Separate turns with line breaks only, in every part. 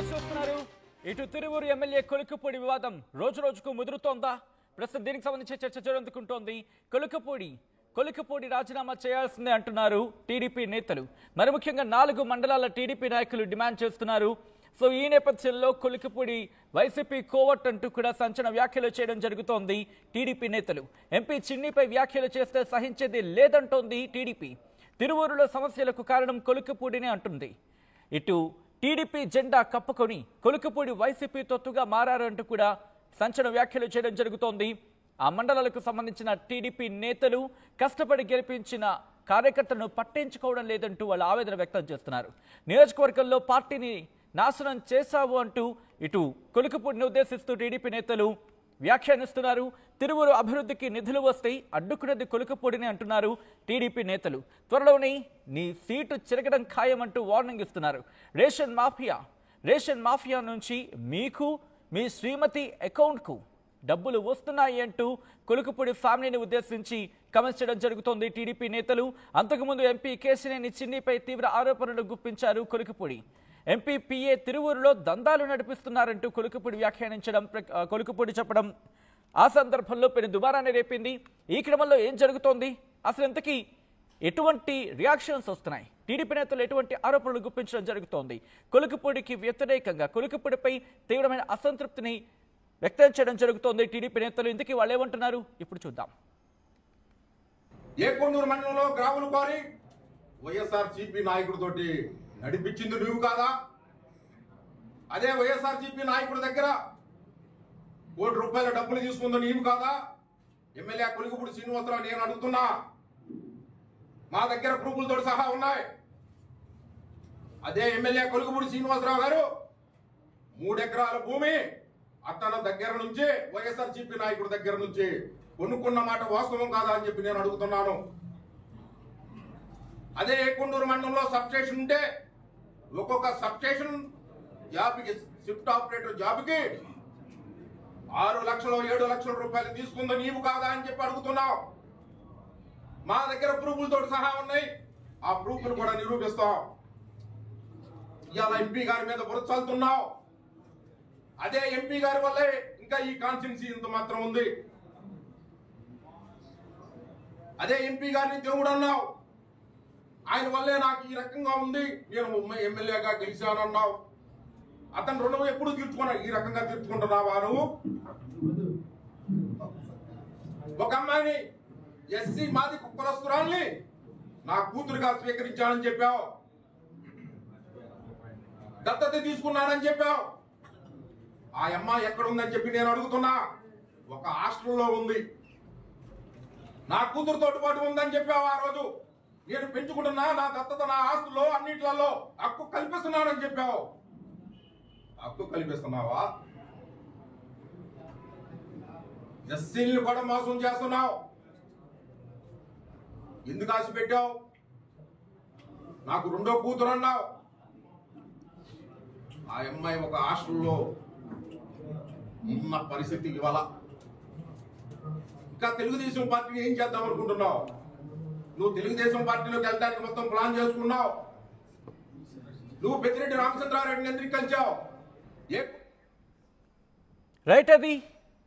చూస్తున్నారు. ఇటు తిరువూరు ఎమ్మెల్యే కొలుకుపూడి వివాదం రోజు రోజుకు ముదురుతోందా? ప్రస్తుతం దీనికి సంబంధించి చర్చ జరుగుతుంటోంది. కొలుకుపూడి రాజీనామా చేయాల్సిందే అంటున్నారు టీడీపీ నేతలు. మరి ముఖ్యంగా 4 మండలాల టీడీపీ నాయకులు డిమాండ్ చేస్తున్నారు. సో ఈ నేపథ్యంలో కొలుకుపూడి వైసీపీ కోవట్ అంటూ కూడా సంచలన వ్యాఖ్యలు చేయడం జరుగుతోంది టీడీపీ నేతలు. ఎంపీ చిన్నిపై వ్యాఖ్యలు చేస్తే సహించేది లేదంటోంది టీడీపీ. తిరువూరులో సమస్యలకు కారణం కొలుకుపూడినే అంటుంది. ఇటు టీడీపీ జెండా కప్పుకొని కొలుకుపూడి వైసీపీ తొత్తుగా మారారంటూ కూడా సంచలన వ్యాఖ్యలు చేయడం జరుగుతోంది. ఆ మండలాలకు సంబంధించిన టీడీపీ నేతలు కష్టపడి గెలిపించిన కార్యకర్తలను పట్టించుకోవడం లేదంటూ వాళ్ళు ఆవేదన వ్యక్తం చేస్తున్నారు. నియోజకవర్గంలో పార్టీని నాశనం చేశావు అంటూ ఇటు కొలుకుపూడిని ఉద్దేశిస్తూ టీడీపీ నేతలు వ్యాఖ్యానిస్తున్నారు. తిరువూరు అభివృద్ధికి నిధులు వస్తాయి, అడ్డుకున్నది కొలుకుపూడిని అంటున్నారు టీడీపీ నేతలు. త్వరలోనే నీ సీటు చెరగడం ఖాయమంటూ వార్నింగ్ ఇస్తున్నారు. రేషన్ మాఫియా నుంచి మీకు మీ శ్రీమతి అకౌంట్కు డబ్బులు వస్తున్నాయి అంటూ కొలుకుపూడి ఫ్యామిలీని ఉద్దేశించి కమెంట్స్ చేయడం జరుగుతోంది టీడీపీ నేతలు. అంతకుముందు ఎంపీ కేశినేని చిన్నిపై తీవ్ర ఆరోపణలు గుప్పించారు కొలుకుపూడి. ఎంపీ పిఏ తిరువూరులో దందాలు నడిపిస్తున్నారంటూ కొలుకుపూడి చెప్పడం ఆ సందర్భంలో పెను దుమారాన్ని రేపింది. ఈ క్రమంలో ఏం జరుగుతోంది, అసలు ఇంతకీ ఎటువంటి రియాక్షన్స్ వస్తున్నాయి, టీడీపీ నేతలు ఎటువంటి ఆరోపణలు గుప్పించడం జరుగుతోంది, కొలుకుపూడికి వ్యతిరేకంగా కొలుకుపూడిపై తీవ్రమైన అసంతృప్తిని వ్యక్తం చేయడం జరుగుతోంది టీడీపీ నేతలు. ఇందుకే వాళ్ళు ఏమంటున్నారు ఇప్పుడు చూద్దాం.
ఏకొండూరు మండలంలో గ్రాములు కోరి వైఎస్ఆర్సీపీ నాయకుడితోటి నడిపించింది నువ్వు కాదా? అదే వైఎస్ఆర్సీపీ నాయకుడి దగ్గర ₹1 కోటి డబ్బులు తీసుకుందో నీవు కాదా? ఎమ్మెల్యే కొలుకుపూడి శ్రీనివాసరావు నేను అడుగుతున్నా. మా దగ్గర ప్రూఫ్లతో సహా ఉన్నాయి. అదే ఎమ్మెల్యే కొలుకుపూడి శ్రీనివాసరావు గారు 3 ఎకరాల భూమి అతని దగ్గర నుంచి వైఎస్ఆర్సీపీ నాయకుడి దగ్గర నుంచి కొనుక్కున్న మాట వాస్తవం కాదా అని చెప్పి నేను అడుగుతున్నాను. అదే ఏకొండూరు మండలంలో సబ్స్టేషన్ ఉంటే ఒక్కొక్క సబ్స్టేషన్ జాబ్కి షిఫ్ట్ ఆపరేటర్ జాబ్కి 6 లక్షలు 7 లక్షల రూపాయలు తీసుకుందో నీవు కాదా అని చెప్పి అడుగుతున్నావు. మా దగ్గర ప్రూఫ్లతో సహా ఉన్నాయి. ఆ ప్రూఫ్లు కూడా నిరూపిస్తాం. ఇవాళ ఎంపీ గారి మీద బురద చల్లుతున్నావు. అదే ఎంపీ గారి వల్లే ఇంకా ఈ కాన్స్టిట్యున్సీ ఇంత మాత్రం ఉంది. అదే ఎంపీ గారిని దేవుడు అన్నావు. ఆయన వల్లే నాకు ఈ రకంగా ఉంది, నేను ఎమ్మెల్యేగా గెలిచానన్నావు. అతను రుణం ఎప్పుడు తీర్చుకున్నా ఈ రకంగా తీర్చుకుంటున్నావా నువ్వు? ఒక అమ్మాయిని ఎస్సీ మాది కులస్తురాల్ని నా కూతురుగా స్వీకరించానని చెప్పావు. దత్తత తీసుకున్నానని చెప్పావు. ఆ అమ్మాయి ఎక్కడుందని చెప్పి నేను అడుగుతున్నా. ఒక హాస్టల్లో ఉంది. నా కూతురుతో పాటు ఉందని చెప్పావు. ఆ రోజు నేను పెంచుకుంటున్నా, నా దత్తత నా ఆస్తుల్లో అన్నిట్లలో హక్కు కల్పిస్తున్నానని చెప్పావు. హక్కు కల్పిస్తున్నావా? ఎస్సీలను కూడా మోసం చేస్తున్నావు. ఎందుకు ఆశ పెట్టావు? నాకు 2వ కూతురు అన్నావు. ఆ అమ్మాయి ఒక హాస్టల్లో ఉన్న పరిస్థితి ఇవాళ. ఇంకా తెలుగుదేశం పార్టీని ఏం చేద్దాం అనుకుంటున్నావు? నువ్వు తెలుగుదేశం పార్టీలోకి వెళ్ళడానికి మొత్తం ప్లాన్ చేసుకున్నావు. నువ్వు పెద్దిరెడ్డి రామచంద్రారెడ్డిని ఎందుకు కలిచావు?
రైట్, అది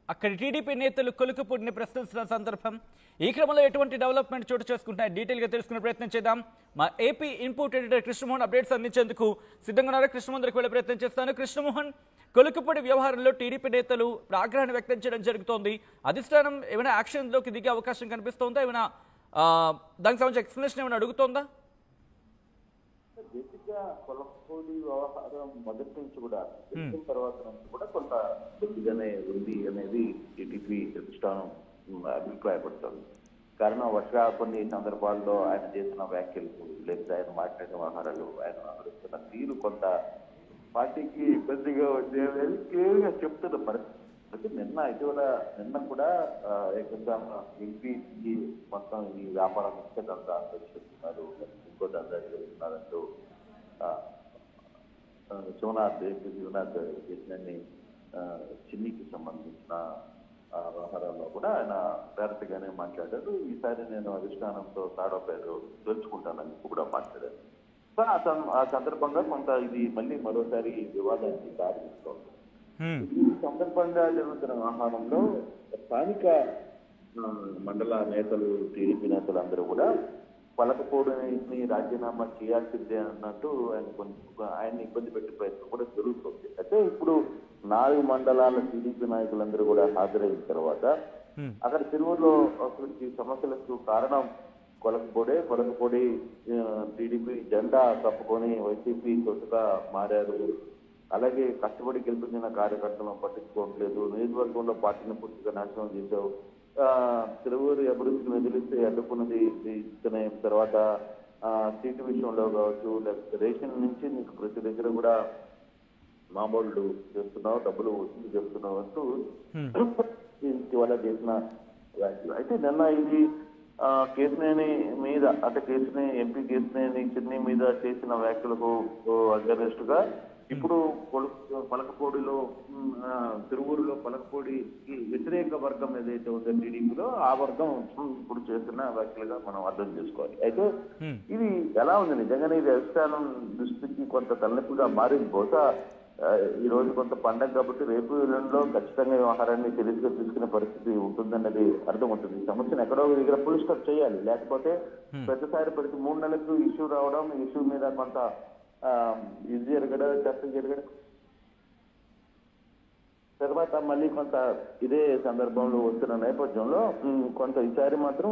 అక్కడి టీడీపీ నేతలు కొలుకుపూడిని ప్రశ్నిస్తున్న సందర్భం. ఈ క్రమంలో ఎటువంటి డెవలప్మెంట్ చోటు చేసుకుంటున్నాయి డీటెయిల్గా తెలుసుకునే ప్రయత్నం చేద్దాం. మా AP input editor Krishnamohan updates అందించేందుకు సిద్ధంగా ఉన్నారు. కృష్ణమోహన్ దగ్గరికి వెళ్ళే ప్రయత్నం చేస్తాను. కృష్ణమోహన్, కొలుకుపూడి వ్యవహారంలో టీడీపీ నేతలు ఆగ్రహాన్ని వ్యక్తం చేయడం జరుగుతోంది. అధిష్టానం ఏమైనా యాక్షన్లోకి దిగే అవకాశం కనిపిస్తోందా? ఏమైనా దానికి సంబంధించి ఎక్స్ప్లెనేషన్ ఏమైనా అడుగుతోందా?
బేసిక్గా కొలుకుపూడి వ్యవహారం మొదటి నుంచి కూడా తెలిసిన తర్వాత నుంచి కూడా కొంత కొద్దిగానే ఉంది అనేది టీడీపీ అధిష్టానం అభిప్రాయపడుతుంది. కారణం కొన్ని సందర్భాల్లో ఆయన చేసిన వ్యాఖ్యలు లేకపోతే ఆయన మాట్లాడిన వ్యవహారాలు, ఆయన అనుసరిస్తున్న తీరు కొంత పార్టీకి ఇబ్బందిగా ఉండేది క్లియర్గా చెప్తున్న పరిస్థితి. నిన్న కూడా ఏకంగా ఎంపీకి మొత్తం ఈ వ్యాపారం దందా చేస్తున్నారు, ఇంకో దందా చేస్తున్నారంటూ శివనాథ్ చేసినన్ని చిన్నికి సంబంధించిన వ్యవహారాల్లో కూడా ఆయన డైరెక్ట్గానే మాట్లాడారు. ఈసారి నేను అధిష్టానంతో తాడో పేరు తెలుసుకుంటానని కూడా మాట్లాడారు. సో ఆ సందర్భంగా కొంత ఇది మళ్ళీ మరోసారి వివాదానికి దారితీస్తోంది. ఈ సందర్భంగా జరుగుతున్న వ్యవహారంలో స్థానిక మండల నేతలు, టీడీపీ నేతలు అందరూ కూడా పలకపోవడానికి రాజీనామా చేయాల్సిందే అన్నట్టు ఆయన్ని ఇబ్బంది పెట్టే ప్రయత్నం కూడా జరుగుతుంది. అయితే ఇప్పుడు 4 మండలాల టీడీపీ నాయకులందరూ కూడా హాజరైన తర్వాత అక్కడ తిరువురులో సమస్యలకు కారణం కొలకపొడి టీడీపీ జెండా కప్పుకొని వైసీపీ తొట్టుగా మారారు. అలాగే కష్టపడి గెలిపించిన కార్యకర్తలను పట్టించుకోవట్లేదు, నియోజకవర్గంలో పార్టీని పూర్తిగా నాశనం చేశావు, తిరువురు అభివృద్ధికి నిధులిస్తే అడ్డుకున్నది ఇతనే, తర్వాత సీటు విషయంలో కావచ్చు, లేకపోతే రేషన్ నుంచి నీకు ప్రతి దగ్గర కూడా మామూలు చేస్తున్నావు, డబ్బులు వసూలు చేస్తున్నావు అంటూ ఇవాళ చేసిన వ్యాఖ్యలు. అయితే నిన్న ఇది కేసినేని మీద అంటే ఎంపీ కేసినేని చిన్ని మీద చేసిన వ్యాఖ్యలకు అగెనెస్ట్ గా ఇప్పుడు పలకపోడిలో తిరువూరులో పలకపోడికి వ్యతిరేక వర్గం ఏదైతే ఉందో టీడీపీలో ఆ వర్గం ఇప్పుడు చేస్తున్న వ్యాఖ్యలుగా మనం అర్థం చేసుకోవాలి. అయితే ఇది ఎలా ఉంది, నిజంగానే ఇది అధిష్టానం దృష్టికి కొంత తలనొప్పిగా మారింది. బహుశా ఈ రోజు కొంత పండగ కాబట్టి రేపు ఎల్లుండిలో ఖచ్చితంగా వ్యవహారాన్ని సీరియస్ గా తీసుకునే పరిస్థితి ఉంటుందన్నది అర్థమవుతుంది. ఈ సమస్యను ఎక్కడో దగ్గర ఫుల్ స్టాప్ చేయాలి, లేకపోతే ప్రతి 3 నెలలకు ఇష్యూ రావడం, ఇష్యూ మీద కొంత ఇది జరగడం, చర్చ జరగడం, తర్వాత మళ్ళీ కొంత ఇదే సందర్భంలో వస్తున్న నేపథ్యంలో కొంత ఈసారి మాత్రం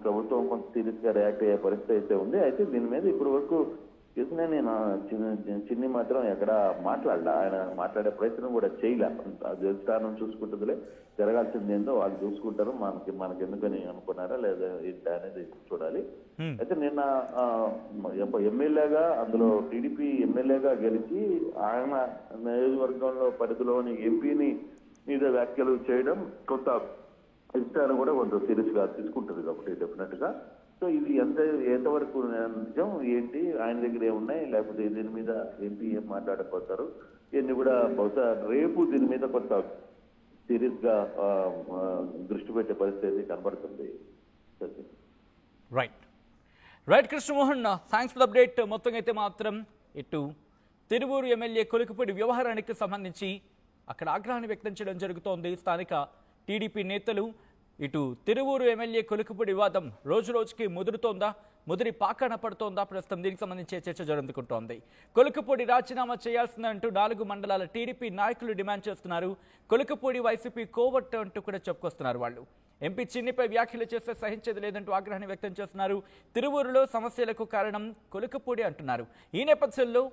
ప్రభుత్వం కొంత సీరియస్ గా రియాక్ట్ అయ్యే పరిస్థితి అయితే ఉంది. అయితే దీని మీద ఇప్పటి వరకు చూసినా నేను చిన్ని మాత్రం ఎక్కడ మాట్లాడలా, ఆయన మాట్లాడే ప్రయత్నం కూడా చేయలే. దేవస్థానం చూసుకుంటుందిలే, జరగాల్సింది ఏందో వాళ్ళు చూసుకుంటారు, మనకి ఎందుకని అనుకున్నారా లేదా ఏంటి అనేది చూడాలి. అయితే నిన్న ఎమ్మెల్యేగా, అందులో టీడీపీ ఎమ్మెల్యేగా గెలిచి ఆయన నియోజకవర్గంలో పరిధిలోని ఎంపీని మీద వ్యాఖ్యలు చేయడం కొంత ఇష్టాన్ని కూడా కొంత సీరియస్ గా తీసుకుంటుంది కాబట్టి డెఫినెట్ గా. సో ఇది ఎంతవరకు నిజం ఏంటి, ఆయన దగ్గర ఏమున్నాయి, లేకపోతే దీని మీద ఎంపీ ఏం మాట్లాడకపోతారు, ఇవన్నీ కూడా బహుశా రేపు దీని మీద కొంత సీరియస్ గా దృష్టి పెట్టే పరిస్థితి కనబడుతుంది.
Right Krishnamohan, thanks for the update. మొత్తంగా అయితే మాత్రం ఇటు తిరువూరు ఎమ్మెల్యే కొలికిపూడి వ్యవహారానికి సంబంధించి అక్కడ ఆగ్రహాన్ని వ్యక్తం చేయడం జరుగుతోంది స్థానిక టీడీపీ నేతలు. ఇటు తిరువూరు ఎమ్మెల్యే కొలికిపూడి వివాదం రోజు రోజుకి ముదిరి పాకాన పడుతోందా? ప్రస్తుతం దీనికి సంబంధించి చర్చ జరుగుతోంది. కొలికిపూడి రాజీనామా చేయాల్సిందంటూ 4 మండలాల టీడీపీ నాయకులు డిమాండ్ చేస్తున్నారు. కొలికిపూడి వైసీపీ కోవట్ అంటూ కూడా చెప్పుకొస్తున్నారు. వాళ్ళు ఎంపీ చిన్నిపై వ్యాఖ్యలు చేస్తే సహించేది లేదంటూ ఆగ్రహాన్ని వ్యక్తం చేస్తున్నారు. తిరువూరులో సమస్యలకు కారణం కొలికిపూడి అంటున్నారు. ఈ నేపథ్యంలో